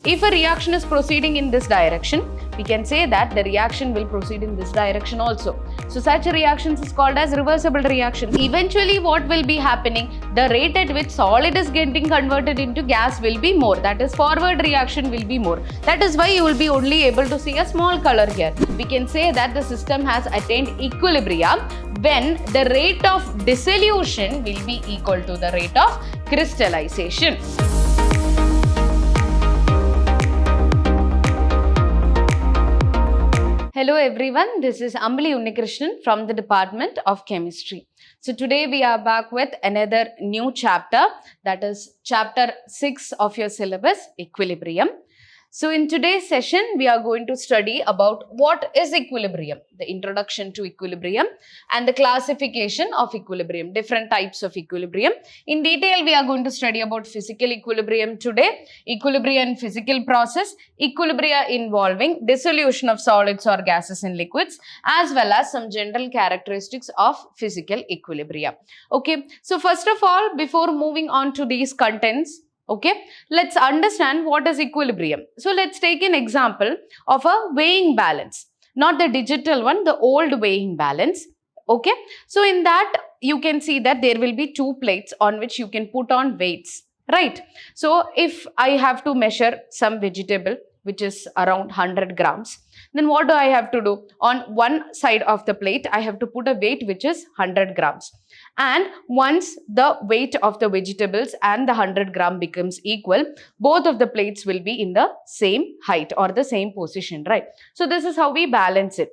If a reaction is proceeding in this direction, we can say that the reaction will proceed in this direction also. So such a reaction is called as reversible reaction. Eventually what will be happening? The rate at which solid is getting converted into gas will be more. That is, forward reaction will be more. That is why you will be only able to see a small color here. We can say that the system has attained equilibrium when the rate of dissolution will be equal to the rate of crystallization. Hello everyone, this is Ambali Unnikrishnan from the Department of Chemistry. So today we are back with another new chapter, that is chapter 6 of your syllabus, Equilibrium. So in today's session, we are going to study about what is equilibrium, the introduction to equilibrium and the classification of equilibrium, different types of equilibrium. In detail, we are going to study about physical equilibrium today, equilibrium in physical process, equilibria involving dissolution of solids or gases in liquids, as well as some general characteristics of physical equilibrium. Okay, so first of all, before moving on to these contents, okay, let's understand what is equilibrium. So let's take an example of a weighing balance, not the digital one, the old weighing balance. Okay, so in that you can see that there will be two plates on which you can put on weights, right? So if I have to measure some vegetable which is around 100 grams, then what do I have to do? On one side of the plate, I have to put a weight which is 100 grams. And once the weight of the vegetables and the 100 gram becomes equal, both of the plates will be in the same height or the same position, right? So this is how we balance it.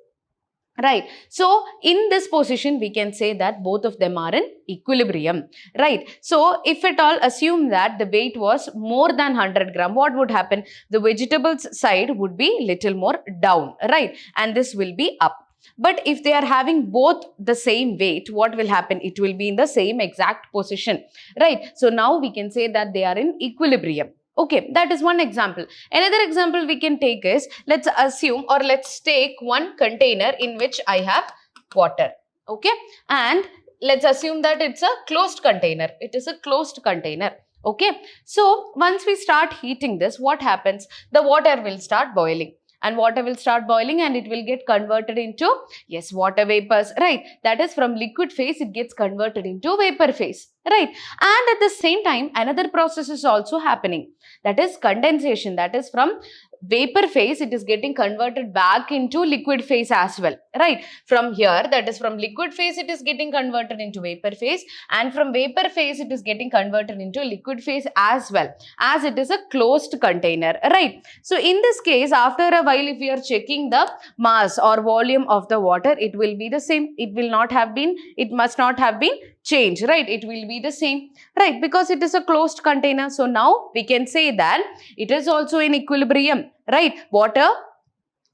Right. So in this position, we can say that both of them are in equilibrium. Right. So if at all assume that the weight was more than 100 gram, what would happen? The vegetables side would be little more down. Right. And this will be up. But if they are having both the same weight, what will happen? It will be in the same exact position. Right. So now we can say that they are in equilibrium. Okay, that is one example. Another example we can take is, let's assume or let's take one container in which I have water. Okay, and let's assume that it's a closed container. It is a closed container. Okay, so once we start heating this, what happens? The water will start boiling. And water will start boiling and it will get converted into, yes, water vapors, right? That is, from liquid phase, it gets converted into vapor phase, right? And at the same time, another process is also happening. That is condensation. That is, from vapor phase, it is getting converted back into liquid phase as well, right? From here, that is, from liquid phase, it is getting converted into vapor phase, and from vapor phase, it is getting converted into liquid phase as well, as it is a closed container, right? So in this case, after a while, if we are checking the mass or volume of the water, it will be the same. It will not have been, it must not have been changed, right? It will be the same, right? Because it is a closed container. So now we can say that it is also in equilibrium, right? Water,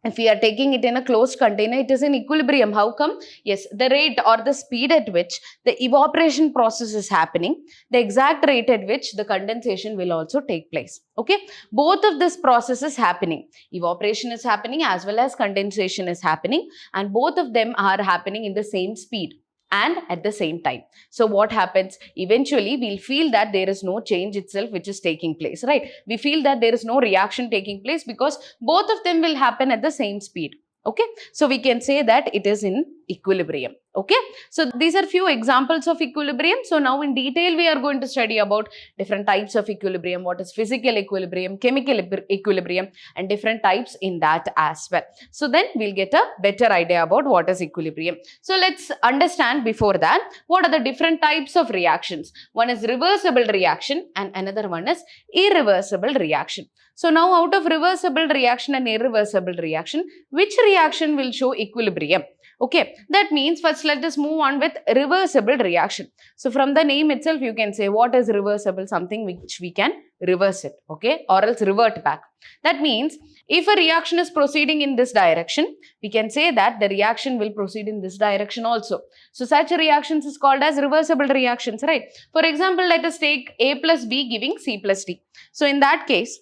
if we are taking it in a closed container, it is in equilibrium. How come? Yes, the rate or the speed at which the evaporation process is happening, the exact rate at which the condensation will also take place. Okay, both of this process is happening. Evaporation is happening as well as condensation is happening, and both of them are happening in the same speed and at the same time. So what happens? Eventually, we'll feel that there is no change itself which is taking place, right? We feel that there is no reaction taking place because both of them will happen at the same speed. Okay, so we can say that it is in equilibrium. Okay, so these are few examples of equilibrium. So now in detail, we are going to study about different types of equilibrium, what is physical equilibrium, chemical equilibrium, and different types in that as well. So then we'll get a better idea about what is equilibrium. So let's understand before that, what are the different types of reactions? One is reversible reaction and another one is irreversible reaction. So now out of reversible reaction and irreversible reaction, which reaction will show equilibrium? Okay, that means first let us move on with reversible reaction. So from the name itself, you can say what is reversible, something which we can reverse it, okay, or else revert back. That means if a reaction is proceeding in this direction, we can say that the reaction will proceed in this direction also. So such reactions is called as reversible reactions, right? For example, let us take A plus B giving C plus D. So in that case,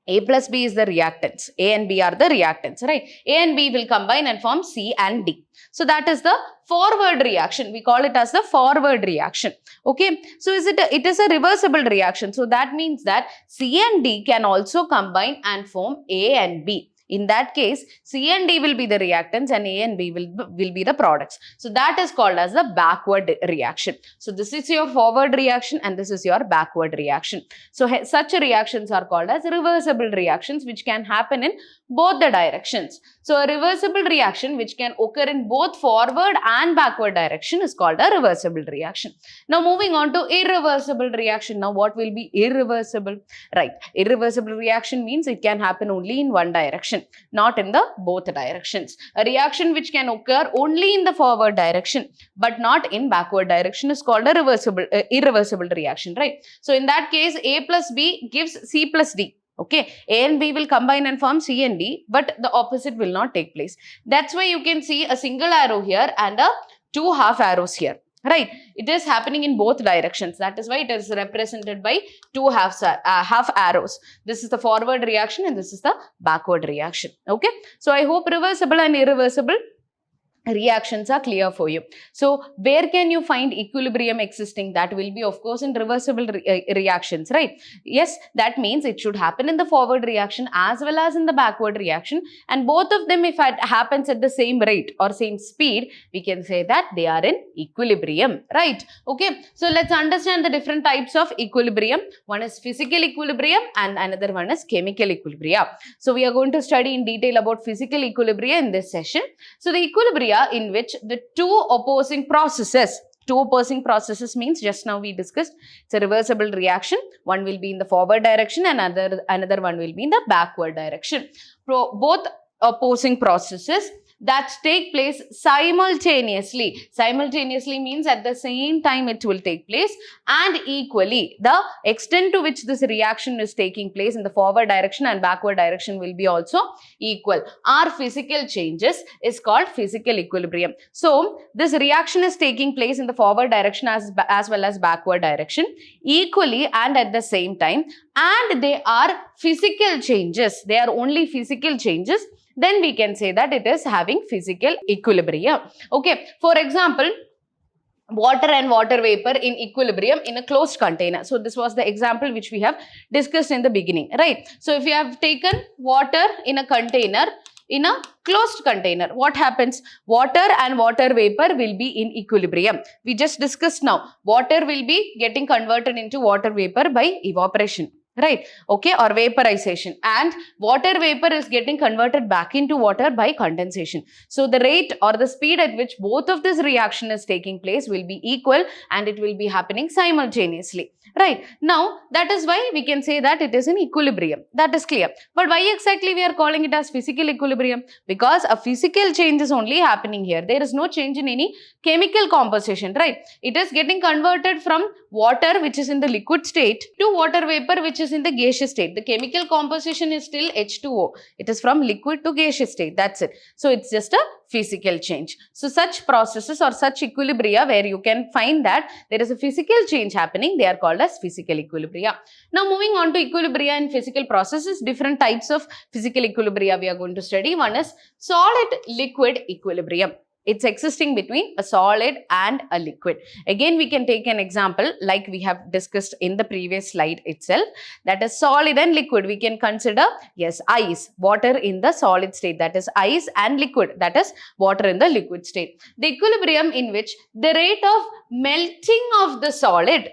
A plus B is the reactants. A and B are the reactants, right? A and B will combine and form C and D. So that is the forward reaction. We call it as the forward reaction. Okay. So it is a reversible reaction. So that means that C and D can also combine and form A and B. In that case, C and D will be the reactants and A and B will be the products. So that is called as the backward reaction. So this is your forward reaction and this is your backward reaction. So such reactions are called as reversible reactions, which can happen in both the directions. So a reversible reaction which can occur in both forward and backward direction is called a reversible reaction. Now moving on to irreversible reaction. Now what will be irreversible? Right. Irreversible reaction means it can happen only in one direction, not in the both directions. A reaction which can occur only in the forward direction but not in backward direction is called a irreversible reaction, right? So in that case, A plus B gives C plus D. Okay, A and B will combine and form C and D, but the opposite will not take place. That's why you can see a single arrow here and a two half arrows here. Right, it is happening in both directions. That is why it is represented by two half arrows. This is the forward reaction and this is the backward reaction. Okay, so I hope reversible and irreversible reactions are clear for you. So where can you find equilibrium existing? That will be of course in reversible reactions, right? Yes, that means it should happen in the forward reaction as well as in the backward reaction, and both of them, if it happens at the same rate or same speed, we can say that they are in equilibrium, right? Okay, so let's understand the different types of equilibrium. One is physical equilibrium and another one is chemical equilibrium. So we are going to study in detail about physical equilibrium in this session. So the equilibrium in which the two opposing processes means just now we discussed it's a reversible reaction. One will be in the forward direction and another one will be in the backward direction. Both opposing processes that take place simultaneously. Simultaneously means at the same time it will take place, and equally. The extent to which this reaction is taking place in the forward direction and backward direction will be also equal. Our physical changes is called physical equilibrium. So this reaction is taking place in the forward direction as well as backward direction equally and at the same time, and they are physical changes. They are only physical changes. Then we can say that it is having physical equilibrium. Okay, for example, water and water vapor in equilibrium in a closed container. So this was the example which we have discussed in the beginning, right? So if you have taken water in a container, in a closed container, what happens? Water and water vapor will be in equilibrium. We just discussed now. Water will be getting converted into water vapor by evaporation. Right, okay, or vaporization, and water vapor is getting converted back into water by condensation. So the rate or the speed at which both of this reaction is taking place will be equal and it will be happening simultaneously. Right, now that is why we can say that it is in equilibrium. That is clear. But why exactly we are calling it as physical equilibrium? Because a physical change is only happening here. There is no change in any chemical composition, right? It is getting converted from water, which is in the liquid state, to water vapor, which is in the gaseous state. The chemical composition is still H2O. It is from liquid to gaseous state. That's it. So it's just a physical change. So such processes or such equilibria where you can find that there is a physical change happening, they are called as physical equilibria. Now moving on to equilibria in physical processes, different types of physical equilibria we are going to study. One is solid-liquid equilibrium. It's existing between a solid and a liquid. Again, we can take an example like we have discussed in the previous slide itself. That is solid and liquid. We can consider, yes, ice, water in the solid state. That is ice, and liquid, that is water in the liquid state. The equilibrium in which the rate of melting of the solid,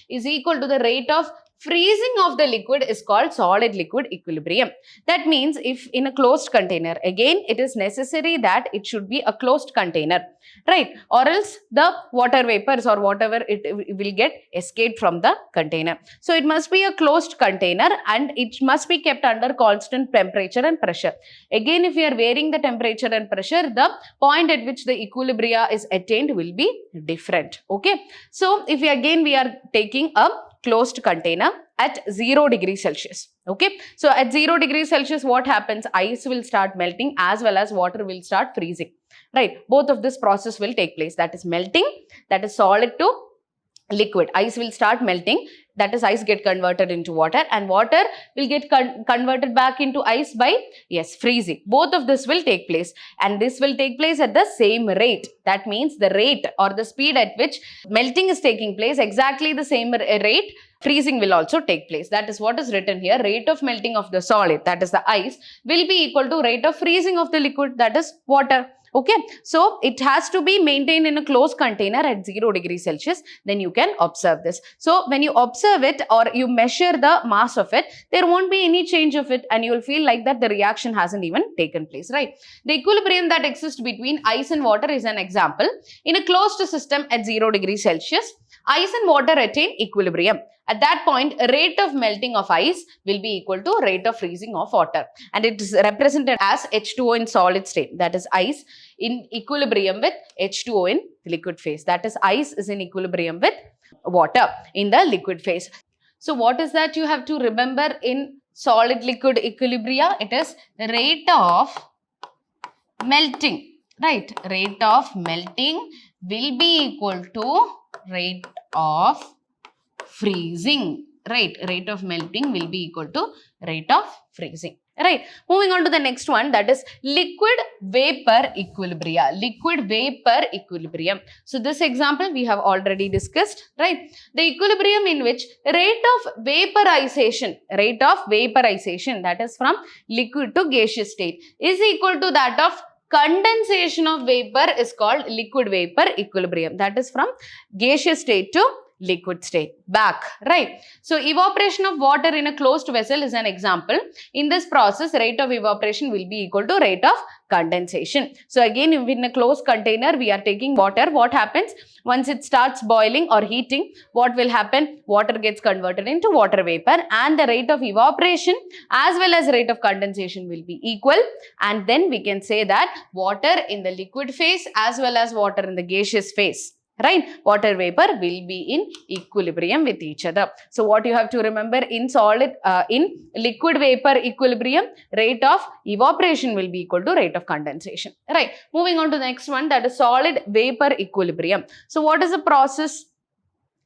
is equal to the rate of freezing of the liquid is called solid-liquid equilibrium. That means if in a closed container, again it is necessary that it should be a closed container, right? Or else the water vapors or whatever it will get escaped from the container. So it must be a closed container and it must be kept under constant temperature and pressure. Again, if we are varying the temperature and pressure, the point at which the equilibria is attained will be different. Okay. So if we are taking a closed container at 0 degrees Celsius. Okay. So at 0 degrees Celsius, what happens? Ice will start melting as well as water will start freezing. Right. Both of this process will take place. That is melting, that is solid to liquid. Ice will start melting. that is ice get converted into water, and water will get converted back into ice by, yes, freezing. Both of this will take place, and this will take place at the same rate. That means the rate or the speed at which melting is taking place, exactly the same rate freezing will also take place. That is what is written here. Rate of melting of the solid, that is the ice, will be equal to rate of freezing of the liquid, that is water. Okay, so it has to be maintained in a closed container at 0 degrees Celsius. Then you can observe this. So when you observe it or you measure the mass of it, there won't be any change of it, and you will feel like that the reaction hasn't even taken place, right? The equilibrium that exists between ice and water is an example. In a closed system at 0 degrees Celsius, ice and water attain equilibrium. At that point, rate of melting of ice will be equal to rate of freezing of water, and it is represented as H2O in solid state, that is ice in equilibrium with H2O in liquid phase, that is ice is in equilibrium with water in the liquid phase. So what is that you have to remember in solid liquid equilibria? It is the rate of melting, right? Rate of melting will be equal to rate of freezing, right? Rate of melting will be equal to rate of freezing, right? Moving on to the next one, that is liquid vapor equilibria. Liquid vapor equilibrium. So this example we have already discussed, right? The equilibrium in which rate of vaporization, that is from liquid to gaseous state, is equal to that of condensation of vapor is called liquid vapor equilibrium. That is from gaseous state to liquid state back, right? So evaporation of water in a closed vessel is an example. In this process, rate of evaporation will be equal to rate of condensation. So again, in a closed container, we are taking water. What happens? Once it starts boiling or heating, what will happen? Water gets converted into water vapor, and the rate of evaporation as well as rate of condensation will be equal. And then we can say that water in the liquid phase as well as water in the gaseous phase, right? Water vapor will be in equilibrium with each other. So what you have to remember in in liquid vapor equilibrium, rate of evaporation will be equal to rate of condensation, right? Moving on to the next one, that is solid vapor equilibrium. So what is the process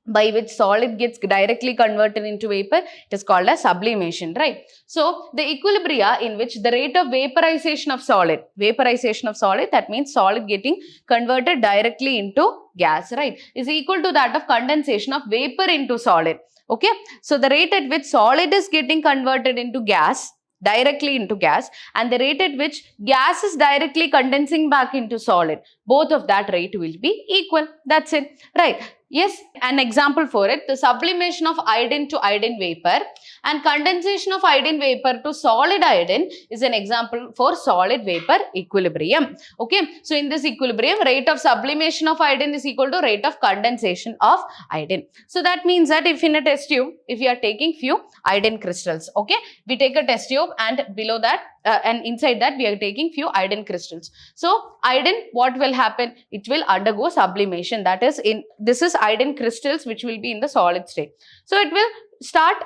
by which solid gets directly converted into vapor? It is called as sublimation, right? So the equilibria in which the rate of vaporization of solid, that means solid getting converted directly into gas, right, is equal to that of condensation of vapor into solid. Okay, so the rate at which solid is getting converted into gas, directly into gas, and the rate at which gas is directly condensing back into solid, both of that rate will be equal. That's it, right? Yes, an example for it, the sublimation of iodine to iodine vapor and condensation of iodine vapor to solid iodine is an example for solid vapor equilibrium. Okay, so in this equilibrium, rate of sublimation of iodine is equal to rate of condensation of iodine. So that means that if in a test tube, if you are taking few iodine crystals, okay, we take a test tube and below that and inside that we are taking few iodine crystals. So iodine, what will happen? It will undergo sublimation. That is, this is iodine crystals which will be in the solid state. So it will start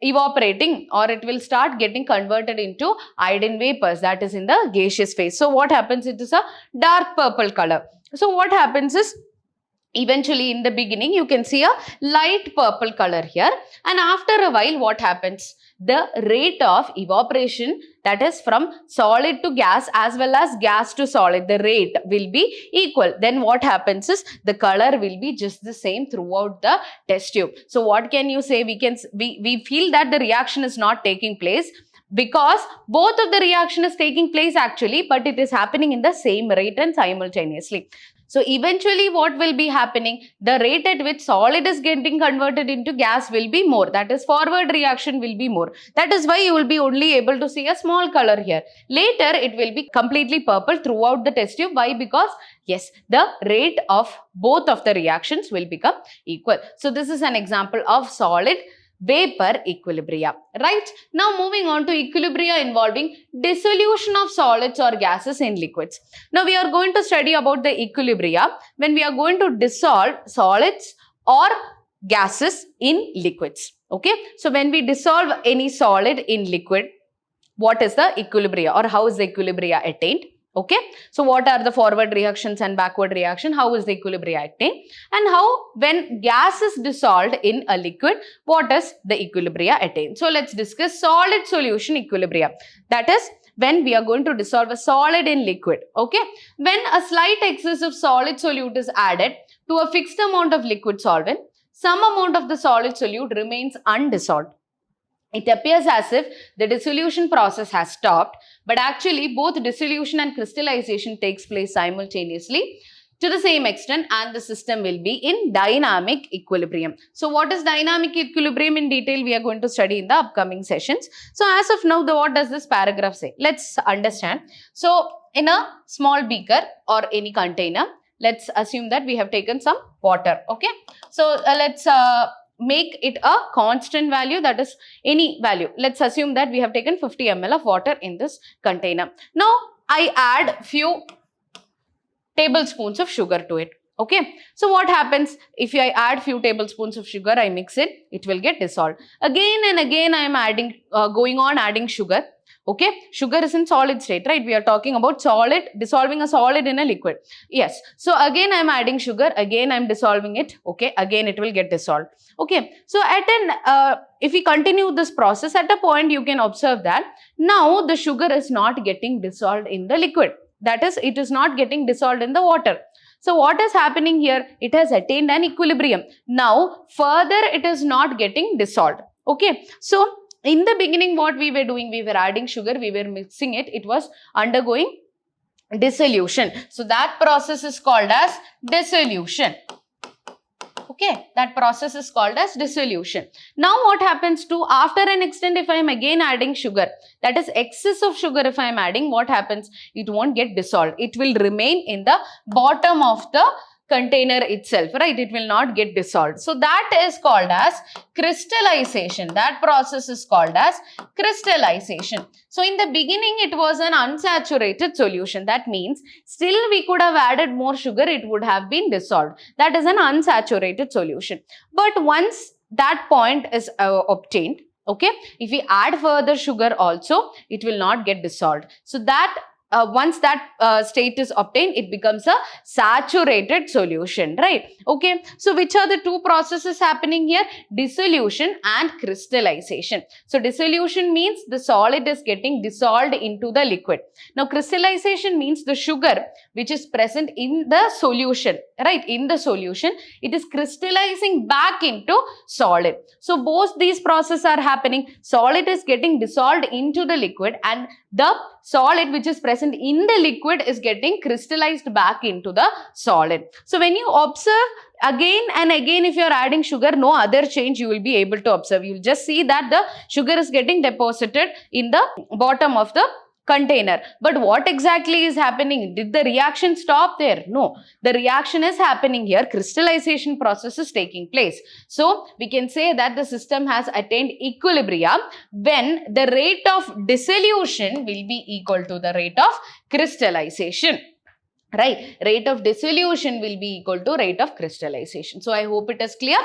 evaporating, or it will start getting converted into iodine vapors, that is in the gaseous phase. So what happens? It is a dark purple color. So what happens is, eventually in the beginning you can see a light purple color here, and after a while what happens? The rate of evaporation, that is from solid to gas as well as gas to solid, the rate will be equal. Then what happens is the color will be just the same throughout the test tube. So what can you say? We feel that the reaction is not taking place because both of the reaction is taking place actually, but it is happening in the same rate and simultaneously. So eventually what will be happening? The rate at which solid is getting converted into gas will be more. That is, forward reaction will be more. That is why you will be only able to see a small color here. Later it will be completely purple throughout the test tube. Why? Because yes, the rate of both of the reactions will become equal. So this is an example of solid vapor equilibria, right? Now moving on to equilibria involving dissolution of solids or gases in liquids. Now we are going to study about the equilibria when we are going to dissolve solids or gases in liquids. Okay, so when we dissolve any solid in liquid, what is the equilibria or how is the equilibria attained? Okay, so what are the forward reactions and backward reaction? How is the equilibrium attained? And how, when gas is dissolved in a liquid, what is the equilibrium attained? So let's discuss solid solution equilibrium. That is when we are going to dissolve a solid in liquid. Okay, when a slight excess of solid solute is added to a fixed amount of liquid solvent, some amount of the solid solute remains undissolved. It appears as if the dissolution process has stopped, but actually both dissolution and crystallization takes place simultaneously to the same extent, and the system will be in dynamic equilibrium. So what is dynamic equilibrium in detail? We are going to study in the upcoming sessions. So as of now, what does this paragraph say? Let's understand. So in a small beaker or any container, let's assume that we have taken some water. Okay, so let's make it a constant value, that is any value. Let's assume that we have taken 50 ml of water in this container. Now I add few tablespoons of sugar to it. Okay, so what happens if I add few tablespoons of sugar, I mix it, it will get dissolved. Again and again I am adding, going on adding sugar. Okay, sugar is in solid state, right? We are talking about solid, dissolving a solid in a liquid. Yes, so again I am adding sugar, again I am dissolving it. Okay, again it will get dissolved. Okay, so at an if we continue this process, at a point you can observe that now the sugar is not getting dissolved in the liquid. That is, it is not getting dissolved in the water. So what is happening here? It has attained an equilibrium. Now further it is not getting dissolved. Okay, so in the beginning what we were doing, we were adding sugar, we were mixing it, it was undergoing dissolution. So that process is called as dissolution. Okay, that process is called as dissolution. Now what happens to, after an extent, if I am again adding sugar, that is excess of sugar if I am adding, what happens? It won't get dissolved. It will remain in the bottom of the container itself, right? It will not get dissolved. So that is called as crystallization. That process is called as crystallization. So in the beginning it was an unsaturated solution. That means still we could have added more sugar, it would have been dissolved. That is an unsaturated solution. But once that point is obtained, okay, if we add further sugar also, it will not get dissolved. So that once that state is obtained, it becomes a saturated solution, right? Okay, so which are the two processes happening here? Dissolution and crystallization. So dissolution means the solid is getting dissolved into the liquid. Now crystallization means the sugar which is present in the solution, right? In the solution, it is crystallizing back into solid. So both these processes are happening. Solid is getting dissolved into the liquid, and the solid which is present in the liquid is getting crystallized back into the solid. So when you observe again and again, if you are adding sugar, no other change you will be able to observe. You will just see that the sugar is getting deposited in the bottom of the container. But what exactly is happening? Did the reaction stop there? No, the reaction is happening here. Crystallization process is taking place. So we can say that the system has attained equilibrium when the rate of dissolution will be equal to the rate of crystallization. Right, rate of dissolution will be equal to rate of crystallization. So I hope it is clear.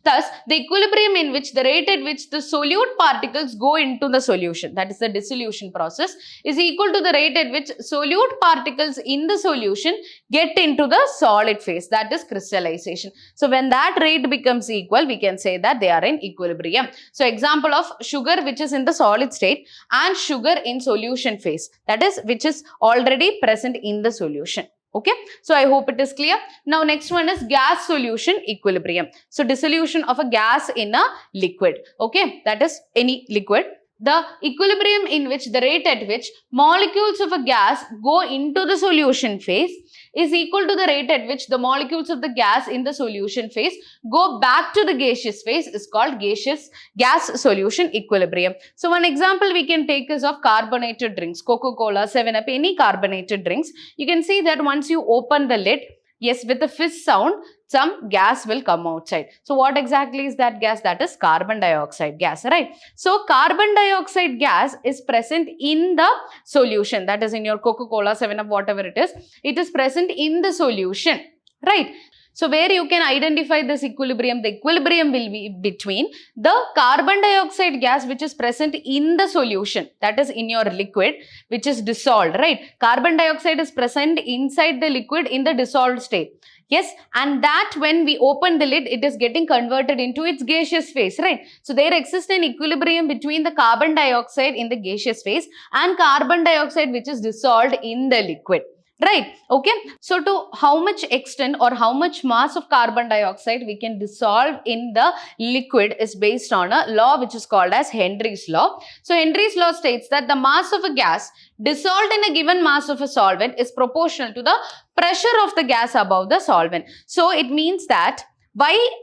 Thus, the equilibrium in which the rate at which the solute particles go into the solution, that is the dissolution process, is equal to the rate at which solute particles in the solution get into the solid phase, that is crystallization. So when that rate becomes equal, we can say that they are in equilibrium. So example of sugar which is in the solid state and sugar in solution phase, that is which is already present in the solution. Okay, so I hope it is clear. Now next one is gas solution equilibrium. So dissolution of a gas in a liquid. Okay, that is any liquid. The equilibrium in which the rate at which molecules of a gas go into the solution phase is equal to the rate at which the molecules of the gas in the solution phase go back to the gaseous phase is called gas solution equilibrium. So one example we can take is of carbonated drinks, Coca-Cola, 7-Up, any carbonated drinks. You can see that once you open the lid, yes, with a fizz sound, some gas will come outside. So what exactly is that gas? That is carbon dioxide gas, right? So carbon dioxide gas is present in the solution, that is in your Coca-Cola, 7-Up, whatever it is present in the solution, right? So where you can identify this equilibrium, the equilibrium will be between the carbon dioxide gas which is present in the solution, that is in your liquid, which is dissolved, right? Carbon dioxide is present inside the liquid in the dissolved state. Yes, and that when we open the lid, it is getting converted into its gaseous phase, right? So there exists an equilibrium between the carbon dioxide in the gaseous phase and carbon dioxide which is dissolved in the liquid. Right, okay. So to how much extent or how much mass of carbon dioxide we can dissolve in the liquid is based on a law which is called as Henry's law. So Henry's law states that the mass of a gas dissolved in a given mass of a solvent is proportional to the pressure of the gas above the solvent. So it means that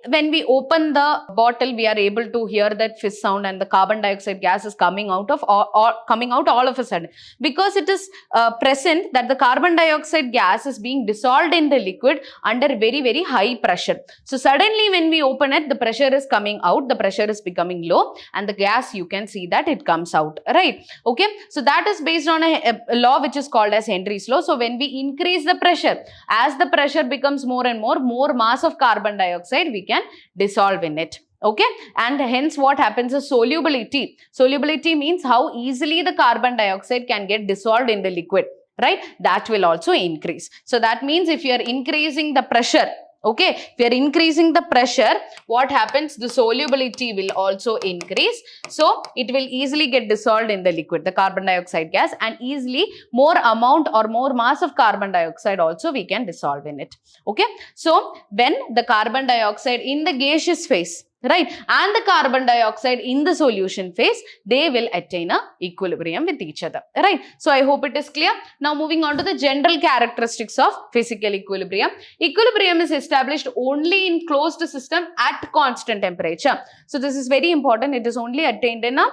when we open the bottle, we are able to hear that fizz sound and the carbon dioxide gas is coming out all of a sudden, because it is present that the carbon dioxide gas is being dissolved in the liquid under very, very high pressure. So suddenly when we open it, the pressure is coming out, the pressure is becoming low, and the gas, you can see that it comes out, right? Okay, so that is based on a law which is called as Henry's law. So when we increase the pressure, as the pressure becomes more and more mass of carbon dioxide we can dissolve in it. Okay, and hence what happens is solubility. Solubility means how easily the carbon dioxide can get dissolved in the liquid, right? That will also increase. So that means if you are increasing the pressure, okay, if you are increasing the pressure, what happens? The solubility will also increase. So it will easily get dissolved in the liquid, the carbon dioxide gas, and easily more amount or more mass of carbon dioxide also we can dissolve in it. Okay, so when the carbon dioxide in the gaseous phase, right, and the carbon dioxide in the solution phase, they will attain a equilibrium with each other, right? So I hope it is clear. Now moving on to the general characteristics of physical equilibrium. Equilibrium is established only in closed system at constant temperature. So this is very important. It is only attained in a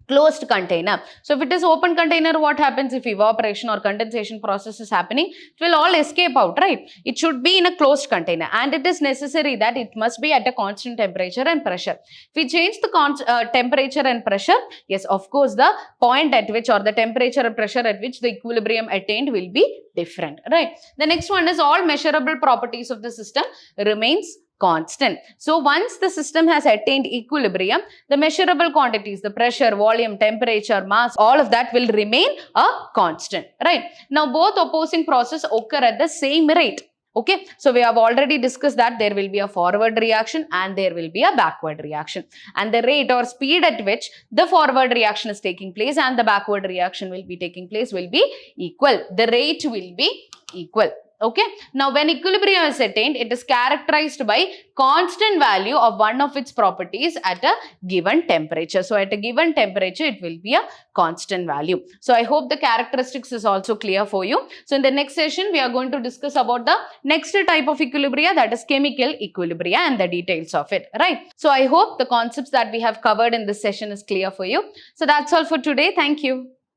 closed container. So if it is open container, what happens? If evaporation or condensation process is happening, it will all escape out, right? It should be in a closed container, and it is necessary that it must be at a constant temperature and pressure. If we change the temperature and pressure, yes, of course, the point at which or the temperature and pressure at which the equilibrium attained will be different, right? The next one is all measurable properties of the system remains constant. So once the system has attained equilibrium, the measurable quantities, the pressure, volume, temperature, mass, all of that will remain a constant, right? Now both opposing processes occur at the same rate. Okay, so we have already discussed that there will be a forward reaction and there will be a backward reaction, and the rate or speed at which the forward reaction is taking place and the backward reaction will be taking place will be equal. The rate will be equal. Okay, now when equilibrium is attained, it is characterized by constant value of one of its properties at a given temperature. So at a given temperature, it will be a constant value. So I hope the characteristics is also clear for you. So in the next session, we are going to discuss about the next type of equilibria, that is chemical equilibria, and the details of it, right? So I hope the concepts that we have covered in this session is clear for you. So that's all for today. Thank you.